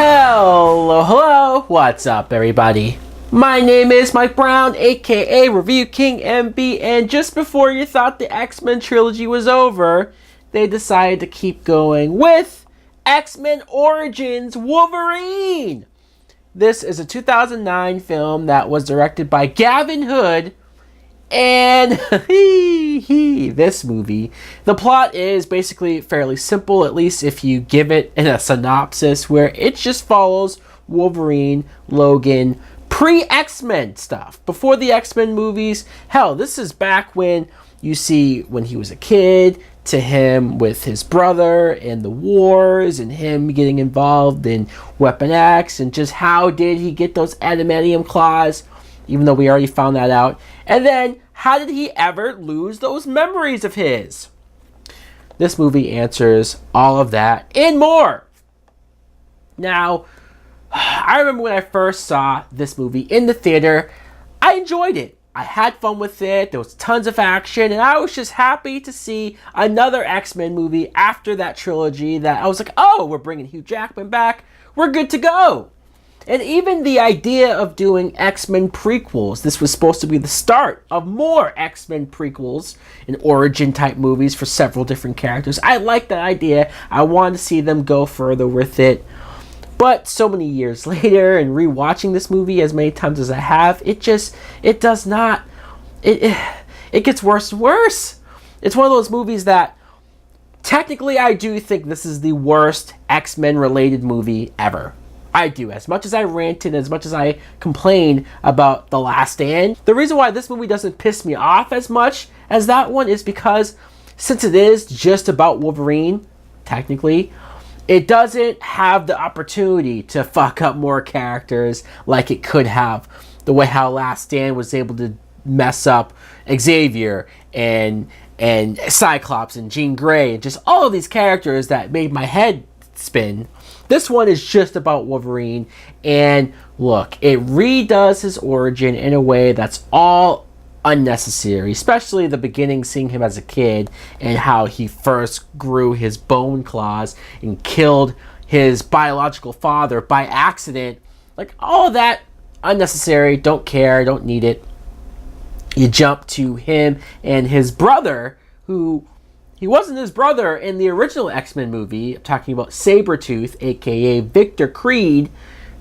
Hello, what's up everybody? My name is Mike Brown, aka Review King MB, and just before you thought the X-Men trilogy was over, they decided to keep going with X-Men Origins Wolverine! This is a 2009 film that was directed by Gavin Hood, and this movie, the plot is basically fairly simple, at least if you give it in a synopsis, where it just follows Wolverine, Logan, pre-X-Men stuff, before the X-Men movies. Hell, this is back when you see when he was a kid, to him with his brother and the wars, and him getting involved in Weapon X, and just how did he get those adamantium claws, even though we already found that out. And then, how did he ever lose those memories of his? This movie answers all of that and more. Now, I remember when I first saw this movie in the theater, I enjoyed it. I had fun with it. There was tons of action, and I was just happy to see another X-Men movie after that trilogy that I was like, oh, we're bringing Hugh Jackman back. We're good to go. And even the idea of doing X-Men prequels, this was supposed to be the start of more X-Men prequels and origin type movies for several different characters. I like that idea. I wanted to see them go further with it. But so many years later, and rewatching this movie as many times as I have, it gets worse and worse. It's one of those movies that technically I do think this is the worst X-Men related movie ever. I do. As much as I ranted, as much as I complained about The Last Stand, the reason why this movie doesn't piss me off as much as that one is because since it is just about Wolverine, technically, it doesn't have the opportunity to fuck up more characters like it could have. The way how Last Stand was able to mess up Xavier and Cyclops and Jean Grey and just all of these characters that made my head spin. This one is just about Wolverine, and look, it redoes his origin in a way that's all unnecessary, especially the beginning, seeing him as a kid and how he first grew his bone claws and killed his biological father by accident. Like, all of that unnecessary, don't care, don't need it. You jump to him and his brother, who he wasn't his brother in the original X-Men movie. I'm talking about Sabretooth, aka Victor Creed,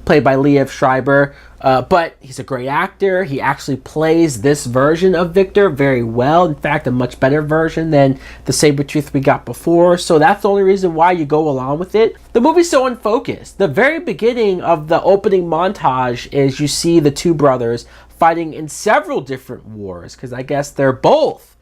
played by Liev Schreiber. But he's a great actor. He actually plays this version of Victor very well. In fact, a much better version than the Sabretooth we got before. So that's the only reason why you go along with it. The movie's so unfocused. The very beginning of the opening montage is you see the two brothers fighting in several different wars, because I guess they're both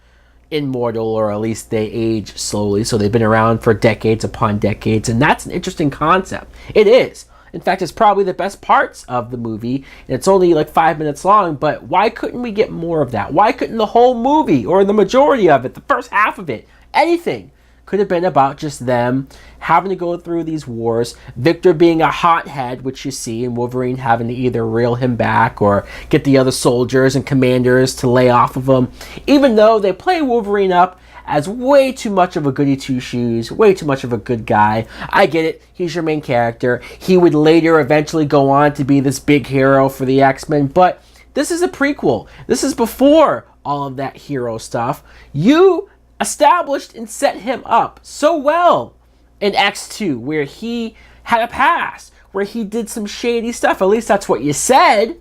immortal, or at least they age slowly, so they've been around for decades upon decades, and that's an interesting concept. It is. In fact, it's probably the best parts of the movie, and it's only like 5 minutes long, but why couldn't we get more of that? Why couldn't the whole movie, or the majority of it, the first half of it, anything, could have been about just them having to go through these wars, Victor being a hothead, which you see, and Wolverine having to either reel him back or get the other soldiers and commanders to lay off of him, even though they play Wolverine up as way too much of a goody two-shoes, way too much of a good guy. I get it, he's your main character. He would later eventually go on to be this big hero for the X-Men, but this is a prequel. This is before all of that hero stuff. You established and set him up so well in X2, where he had a past, where he did some shady stuff. At least that's what you said.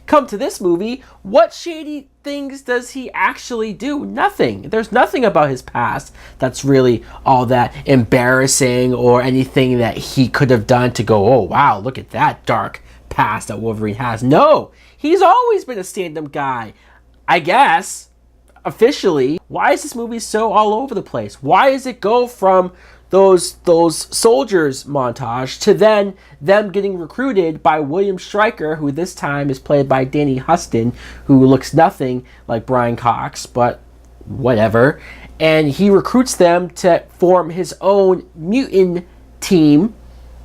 Come to this movie, what shady things does he actually do? Nothing. There's nothing about his past that's really all that embarrassing, or anything that he could have done to go, oh wow, look at that dark past that Wolverine has. No, he's always been a stand-up guy, I guess. Officially, why is this movie so all over the place? Why does it go from those soldiers montage to then them getting recruited by William Stryker, who this time is played by Danny Huston, who looks nothing like Brian Cox, but whatever, and he recruits them to form his own mutant team,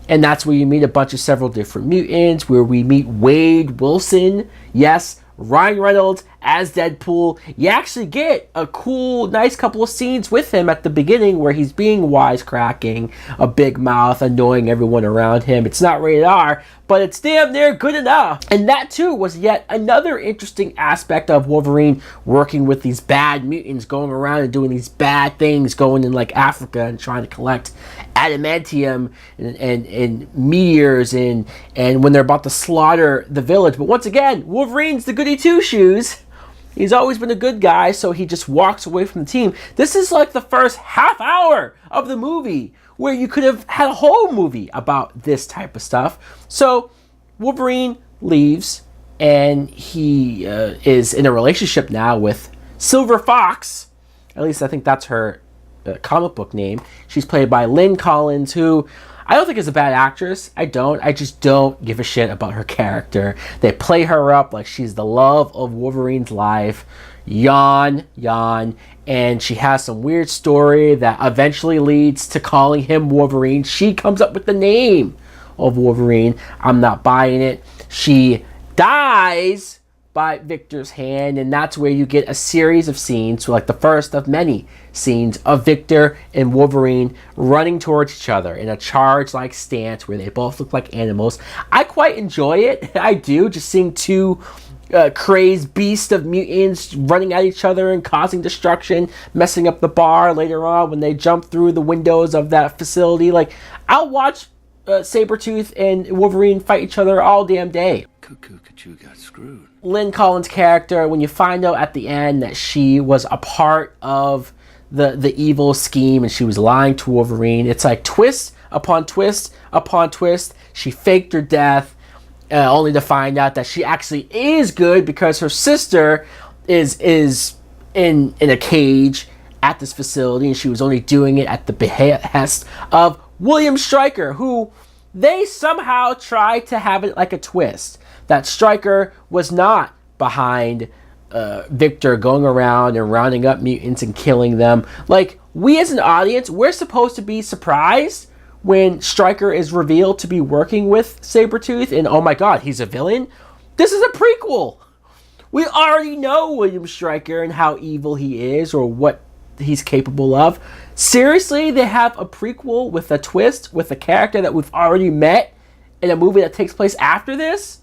and that's where you meet a bunch of several different mutants, where we meet Wade Wilson, yes, Ryan Reynolds as Deadpool. You actually get a cool, nice couple of scenes with him at the beginning where he's being wisecracking, a big mouth, annoying everyone around him. It's not rated R, but it's damn near good enough. And that too was yet another interesting aspect of Wolverine working with these bad mutants, going around and doing these bad things, going in like Africa and trying to collect adamantium and meteors and when they're about to slaughter the village. But once again, Wolverine's the goody two-shoes. He's always been a good guy, so he just walks away from the team. This is like the first half hour of the movie where you could have had a whole movie about this type of stuff. So Wolverine leaves, and he is in a relationship now with Silver Fox. At least I think that's her comic book name. She's played by Lynn Collins, who I don't think is a bad actress. I just don't give a shit about her character. They play her up like she's the love of Wolverine's life. Yawn. And she has some weird story that eventually leads to calling him Wolverine. She comes up with the name of Wolverine. I'm not buying it. She dies by Victor's hand, and that's where you get a series of scenes, so like the first of many scenes of Victor and Wolverine running towards each other in a charge-like stance where they both look like animals. I quite enjoy it. I do, just seeing two crazed beasts of mutants running at each other and causing destruction, messing up the bar later on when they jump through the windows of that facility. Like, I'll watch Sabretooth and Wolverine fight each other all damn day. Cuckoo got screwed. Lynn Collins' character, when you find out at the end that she was a part of the evil scheme and she was lying to Wolverine, it's like twist upon twist upon twist. She faked her death, only to find out that she actually is good because her sister is in a cage at this facility, and she was only doing it at the behest of William Stryker, who they somehow tried to have it like a twist that Stryker was not behind Victor going around and rounding up mutants and killing them. Like, we as an audience, we're supposed to be surprised when Stryker is revealed to be working with Sabretooth and, oh my god, he's a villain? This is a prequel! We already know William Stryker and how evil he is or what he's capable of. Seriously, they have a prequel with a twist with a character that we've already met in a movie that takes place after this?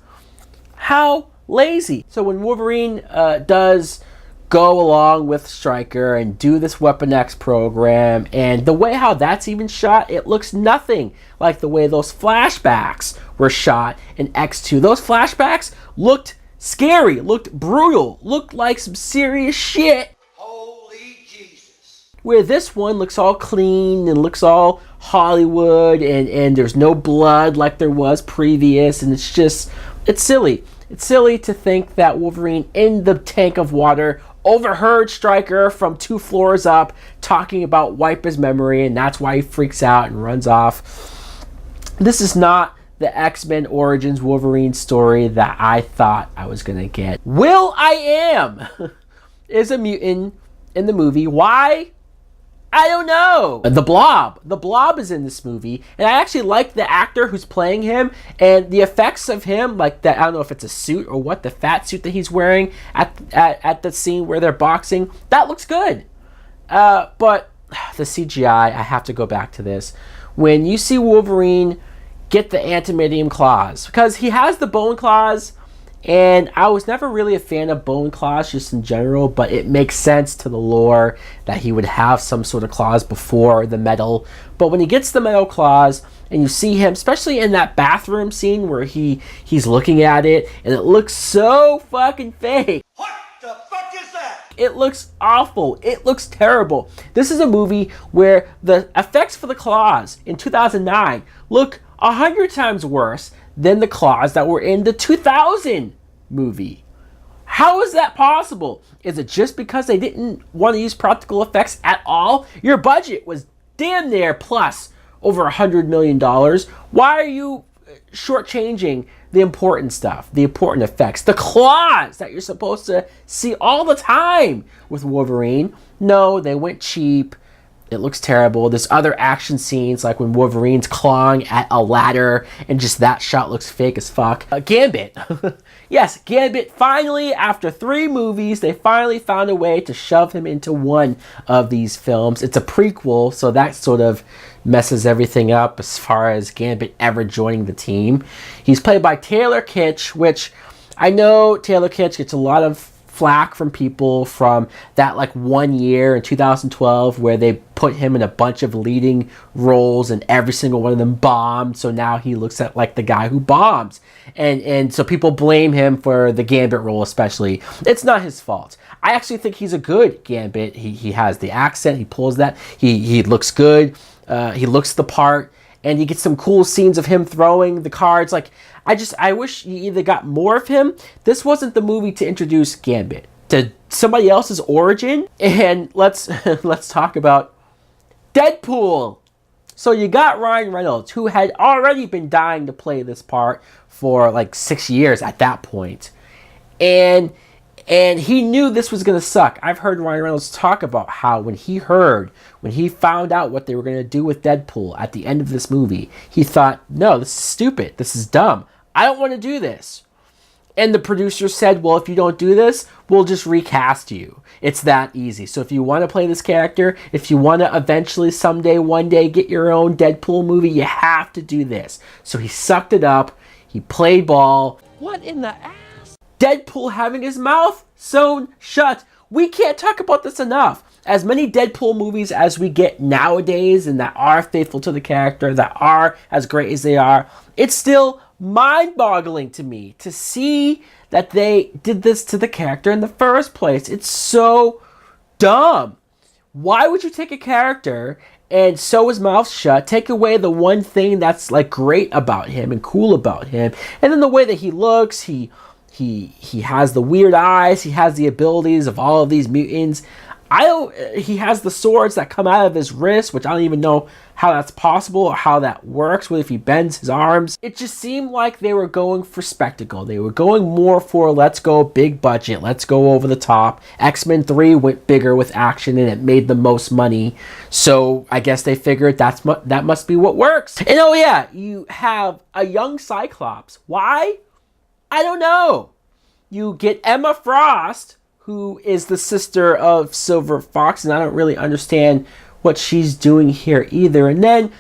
How lazy. So when Wolverine does go along with Stryker and do this Weapon X program, and the way how that's even shot, it looks nothing like the way those flashbacks were shot in X2. Those flashbacks looked scary, looked brutal, looked like some serious shit. Holy Jesus. Where this one looks all clean and looks all Hollywood, and there's no blood like there was previous, and it's silly. It's silly to think that Wolverine in the tank of water overheard Stryker from 2 floors up talking about wipe his memory, and that's why he freaks out and runs off. This is not the X-Men Origins Wolverine story that I thought I was going to get. Will.I.am is a mutant in the movie. Why? I don't know. The Blob is in this movie, and I actually like the actor who's playing him, and the effects of him, like that, I don't know if it's a suit or what, the fat suit that he's wearing at the scene where they're boxing, that looks good. But the CGI, I have to go back to this. When you see Wolverine get the adamantium claws, because he has the bone claws, and I was never really a fan of bone claws just in general, but it makes sense to the lore that he would have some sort of claws before the metal. But when he gets the metal claws and you see him, especially in that bathroom scene where he's looking at it and it looks so fucking fake. What the fuck is that? It looks awful. It looks terrible. This is a movie where the effects for the claws in 2009 look 100 times worse than the claws that were in the 2000 movie. How is that possible? Is it just because they didn't want to use practical effects at all? Your budget was damn near plus over $100 million. Why are you shortchanging the important stuff, the important effects, the claws that you're supposed to see all the time with Wolverine? No, they went cheap. It looks terrible. There's other action scenes, like when Wolverine's clawing at a ladder, and just that shot looks fake as fuck. Gambit. Yes, Gambit, finally, after 3 movies, they finally found a way to shove him into one of these films. It's a prequel, so that sort of messes everything up as far as Gambit ever joining the team. He's played by Taylor Kitsch, which I know Taylor Kitsch gets a lot of flack from people from that like 1 year in 2012 where they put him in a bunch of leading roles and every single one of them bombed, so now he looks at like the guy who bombs, and so people blame him for the Gambit role. Especially, it's not his fault. I actually think he's a good Gambit. He has the accent, he pulls that, he looks good, he looks the part, and you get some cool scenes of him throwing the cards. Like, I wish you either got more of him. This wasn't the movie to introduce Gambit to somebody else's origin. And let's talk about Deadpool. So you got Ryan Reynolds, who had already been dying to play this part for like 6 years at that point. And he knew this was going to suck. I've heard Ryan Reynolds talk about how when he found out what they were going to do with Deadpool at the end of this movie, he thought, no, this is stupid. This is dumb. I don't want to do this. And the producer said, well, if you don't do this, we'll just recast you. It's that easy. So if you want to play this character, if you want to eventually someday, one day, get your own Deadpool movie, you have to do this. So he sucked it up. He played ball. What in the ass? Deadpool having his mouth sewn shut. We can't talk about this enough. As many Deadpool movies as we get nowadays and that are faithful to the character, that are as great as they are, it's still mind-boggling to me to see that they did this to the character in the first place. It's so dumb. Why would you take a character and sew his mouth shut, take away the one thing that's like great about him and cool about him, and then the way that he looks, he has the weird eyes, he has the abilities of all of these mutants. He has the swords that come out of his wrist, which I don't even know how that's possible or how that works, what if he bends his arms. It just seemed like they were going for spectacle. They were going more for let's go big budget, let's go over the top. X-Men 3 went bigger with action and it made the most money. So I guess they figured that must be what works. And oh yeah, you have a young Cyclops. Why? I don't know. You get Emma Frost, who is the sister of Silver Fox, and I don't really understand what she's doing here either. And then,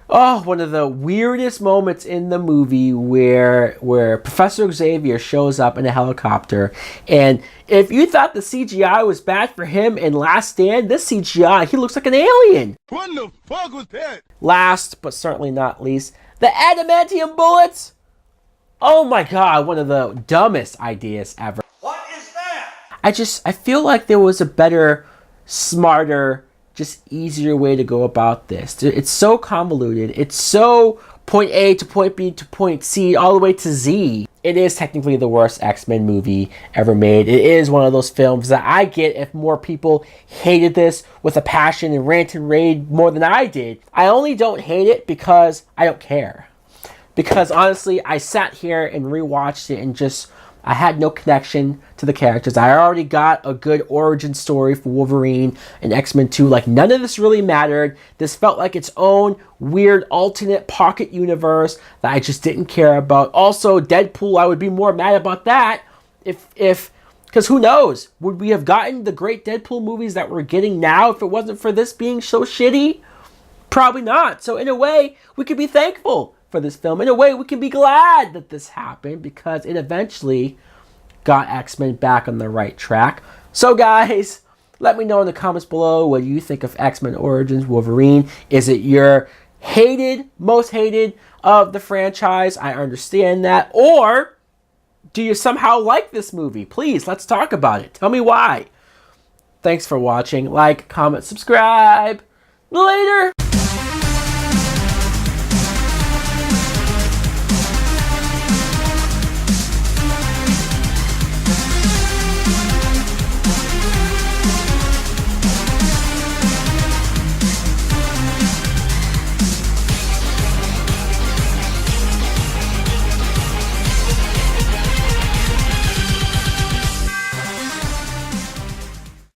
one of the weirdest moments in the movie where Professor Xavier shows up in a helicopter, and if you thought the CGI was bad for him in Last Stand, this CGI, he looks like an alien. What the fuck was that? Last, but certainly not least, the adamantium bullets. Oh my god, one of the dumbest ideas ever. What is that? I feel like there was a better, smarter, just easier way to go about this. It's so convoluted. It's so point A to point B to point C all the way to Z. It is technically the worst X-Men movie ever made. It is one of those films that I get if more people hated this with a passion and rant and rave more than I did. I only don't hate it because I don't care. Because honestly, I sat here and rewatched it and I had no connection to the characters. I already got a good origin story for Wolverine and X-Men 2. Like, none of this really mattered. This felt like its own weird alternate pocket universe that I just didn't care about. Also, Deadpool, I would be more mad about that because who knows? Would we have gotten the great Deadpool movies that we're getting now if it wasn't for this being so shitty? Probably not. So in a way, we could be thankful for this film. In a way, we can be glad that this happened because it eventually got X-Men back on the right track. So guys, let me know in the comments below what you think of X-Men Origins Wolverine. Is it your most hated of the franchise? I understand that. Or do you somehow like this movie? Please, let's talk about it. Tell me why. Thanks for watching. Like, comment, subscribe. Later.